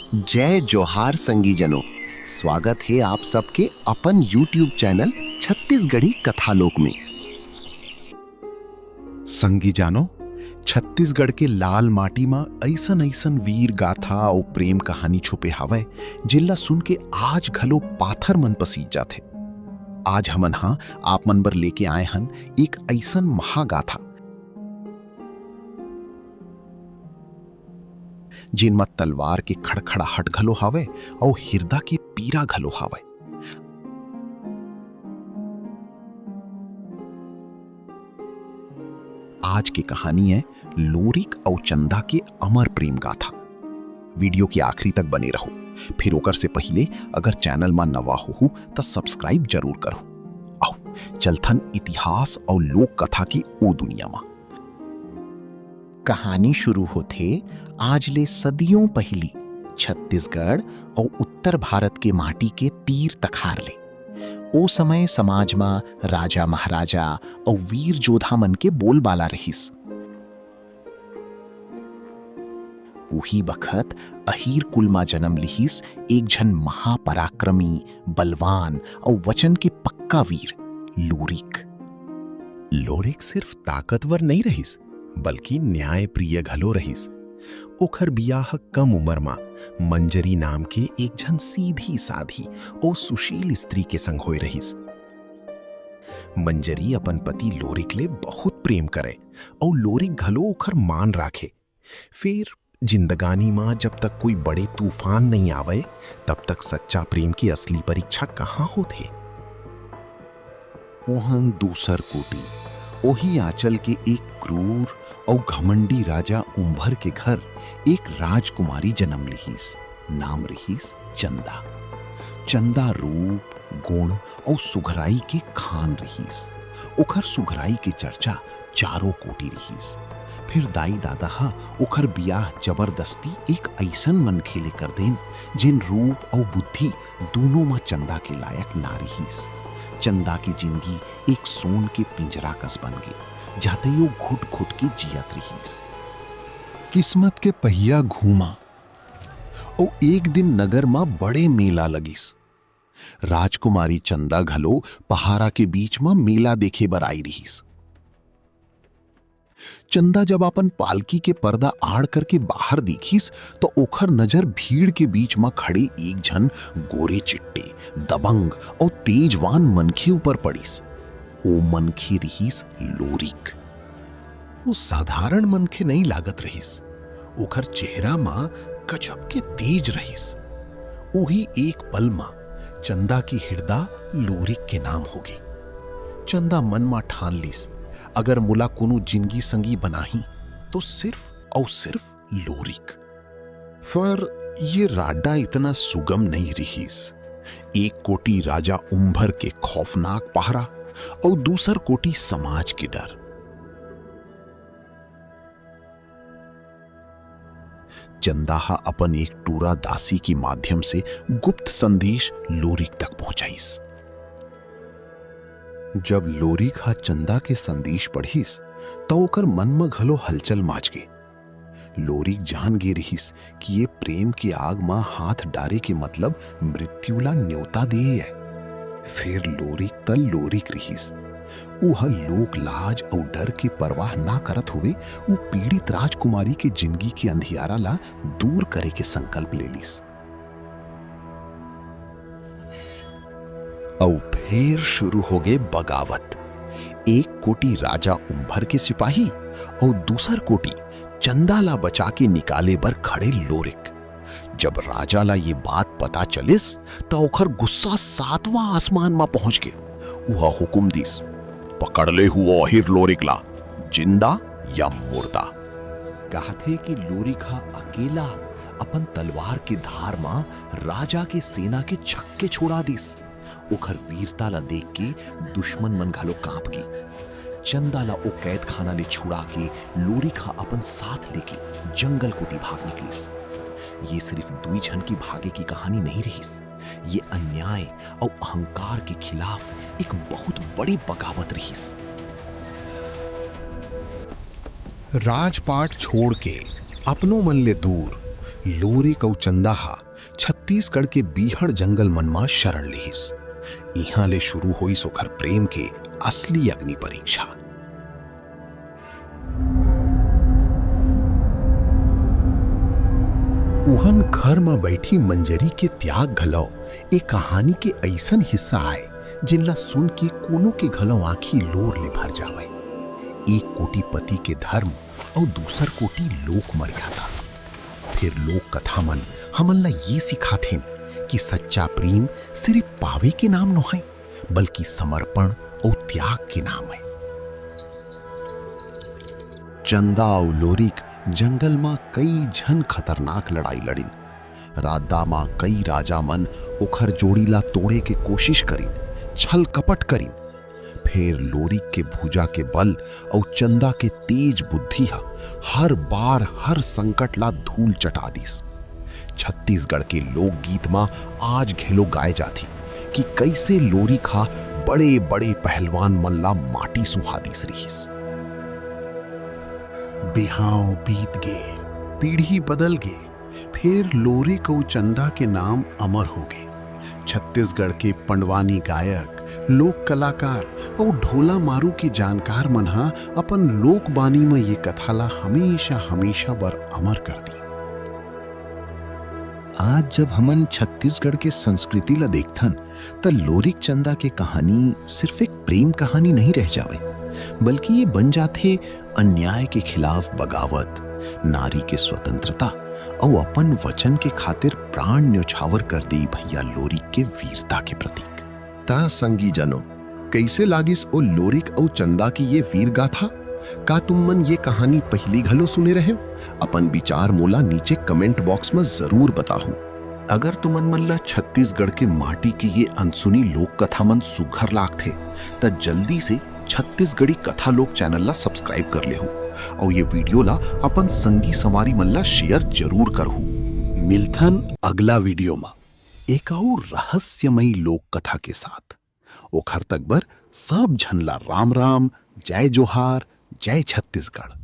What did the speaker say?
जय जोहार संगीजनों। स्वागत है आप सबके अपन YouTube चैनल छत्तीसगढ़ी कथालोक में। संगीजानो, छत्तीसगढ़ के लाल माटी में ऐसन ऐसन वीर गाथा और प्रेम कहानी छुपे हवय जिल्ला सुन के आज घलो पाथर मन पसीज जाथे। आज हमन आप मन बर लेके आए हन एक ऐसन महागाथा जिनमें तलवार के खड़खड़ाहट घलो हावय और हिरदा के पीरा घलो हावय। आज की कहानी है लोरिक और चंदा के अमर प्रेम गाथा। वीडियो के आखिरी तक बने रहो। फिर ओकर से पहले अगर चैनल में नवा हो तो सब्सक्राइब जरूर करो। आओ चलथन इतिहास और लोक कथा की ओ दुनिया में। कहानी शुरू होते आज ले सदियों पहली छत्तीसगढ़ और उत्तर भारत के माटी के तीर तखार ले। ओ समय समाज में राजा महाराजा और वीर जोधा मन के बोलबाला रहिस। उही बखत अहीर कुल में जन्म लिहिस एक झन महापराक्रमी, बलवान और वचन के पक्का वीर लोरिक। लोरिक सिर्फ ताकतवर नहीं रहिस बल्कि न्यायप्रिय घलो रहिस। ओखर बियाह कम उम्र में मंजरी नाम के एक झन सीधी साधी और सुशील स्त्री के संग होय रहिस। मंजरी अपन पति लोरिक ले बहुत प्रेम करे और लोरिक घलो ओखर मान राखे। फिर जिंदगानी में जब तक कोई बड़े तूफान नहीं आवे तब तक सच्चा प्रेम की असली परीक्षा कहाँ होते। ओहन दूसर कोटी ओही आंचल के एक क्रूर और घमंडी राजा उम्भर के घर एक राजकुमारी जन्म लिहिस। नाम रहिस चंदा। चंदा रूप, गुण और सुघराई के खान रहिस। ओखर सुघराई के चर्चा चारों कोटी रहिस। फिर दाई दादा ओखर बियाह जबरदस्ती एक ऐसन मन खेले कर देन जिन रूप और बुद्धि दोनों में चंदा के लायक ना रहिस। चंदा की जिंदगी एक सोन के पिंजरा कस बन गई जाते यो घुट घुट के जियत रहीस। किस्मत के पहिया घूमा और एक दिन नगर में बड़े मेला लगिस। राजकुमारी चंदा घलो पहाड़ा के बीच में मेला देखे बर आई रहीस। चंदा जब अपन पालकी के पर्दा आड़ करके बाहर देखिस तो ओखर नजर भीड़ के बीच में खड़े एक झन गोरे चिट्टे, दबंग और तेजवान मनखे ऊपर पड़ीस। ओ मनखे रहीस लोरिक। वो साधारण मनखे नहीं लागत रहीस। ओखर चेहरा में गजब के तेज रहीस। ओही एक पल में चंदा की हिरदा लोरिक के नाम होगी। चंदा मन में ठान लीस अगर मुला कोनो जिंदगी संगी बनाही तो सिर्फ और सिर्फ लोरिक। पर ये राडा इतना सुगम नहीं रहीस। एक कोटी राजा उम्भर के खौफनाक पहरा और दूसर कोटी समाज के डर। चंदाहा अपन एक टूरा दासी के माध्यम से गुप्त संदेश लोरिक तक पहुंचाइस। जब लोरिक चंदा के संदेश पढ़िस तो ओकर मन में घलो हलचल माच गे। लोरिक जान गे रहिस कि ये प्रेम के आग में हाथ डारे के मतलब मृत्युला न्योता दे है। फिर लोरिक तल लोरिक रहीस। उह लोक लाज और डर की परवाह ना करत हुए वो पीड़ित राजकुमारी के जिंदगी के अंधियारा ला दूर करे के संकल्प ले लीस। और फिर शुरू हो गए बगावत। एक कोटी राजा उम्भर के सिपाही और दूसर कोटी चंदा ला बचा के निकाले बर खड़े लोरिक। जब राजा ला ये बात पता चलिस तो ओखर गुस्सा 7वां आसमान में पहुंच गए। वह हुकुम दिस, पकड़ ले हुआ अहिर लोरिक ला, जिंदा या मुर्दा। कहते कि लोरिक अकेला अपन तलवार के धार में राजा के सेना के छक्के छोड़ा दिस। ओखर वीरता ला देख के दुश्मन मन घलो कांप गई। चंदा ला ओ कैद खाना ले छुड़ा के लोरिक अपन साथ लेके जंगल कोती भाग निकलिस। ये सिर्फ दुई झन की भागे की कहानी नहीं रहीस। ये अन्याय और अहंकार के खिलाफ एक बहुत बड़ी बगावत रहीस। राजपाट छोड़ के अपनों मन ले दूर लोरिक और चंदाहा छत्तीसगढ़ के बीहड़ जंगल मनमा शरण लिहिस। इहां ले शुरू हुई सुखर प्रेम के असली अग्नि परीक्षा। उहन घर में बैठी मंजरी के त्याग घलो एक कहानी के ऐसन हिस्सा आए जिनला सुन के कोनो के घलो आंखी लोर ले भर जावे। एक कोटि पति के धर्म और दूसर कोटि लोक मर्यादा। फिर लोक कथा मन हमन ला ये सिखाथे कि सच्चा प्रेम सिर्फ पावे के नाम न है, बल्कि समर्पण और त्याग के नाम है। चंदा और लोरिक जंगल में कई झन खतरनाक लड़ाई लड़िन। रादा में कई राजा मन उखर जोड़ीला तोड़े के कोशिश करिन, छल कपट करिन। फिर लोरिक के भुजा के बल और चंदा के तेज बुद्धि हर बार हर संकट ला धूल चटा दीस। छत्तीसगढ़ के लोकगीत में आज घेलो गाए जाती कि कैसे लोरिक बड़े बड़े पहलवान मल्ला माटी सुहा दीस रहीस। बिहाव बीत गए, पीढ़ी बदल गए, फिर लोरिक और चंदा के नाम अमर हो गए। छत्तीसगढ़ के पंडवानी गायक, लोक कलाकार और ढोला मारू के जानकार मन अपन लोक बानी में ये कथाला हमेशा हमेशा बर अमर कर दी। आज जब हमन छत्तीसगढ़ के संस्कृति ला देखथन त लोरिक चंदा के कहानी सिर्फ एक प्रेम कहानी नहीं रह जावे, बल्कि ये बन जाते अन्याय के खिलाफ बगावत, नारी के स्वतंत्रता और अपन वचन के खातिर प्राण न्यौछावर कर दी भैया लोरिक के वीरता के प्रतीक। ता संगी जनो, कैसे लागिस ओ लोरिक और चंदा की ये वीर गाथा? का तुम मन ये कहानी पहली घलो सुने रहे हो? अपन विचार मोला नीचे कमेंट बॉक्स में जरूर बताओ। अगर तुमन मन ला छत्तीसगढ़ के माटी की ये अनसुनी लोक कथा मन सुघर लागथे त जल्दी से छत्तीसगढ़ी कथा लोक चैनल ला सब्सक्राइब कर ले हो और ये वीडियो ला अपन संगी संवारी मन ला शेयर जरूर करहु। मिलथन अगला वीडियो में एक और रहस्यमयी लोक कथा के साथ। ओखर तक बर सब झन ला राम राम, जय जोहार, जय छत्तीसगढ़।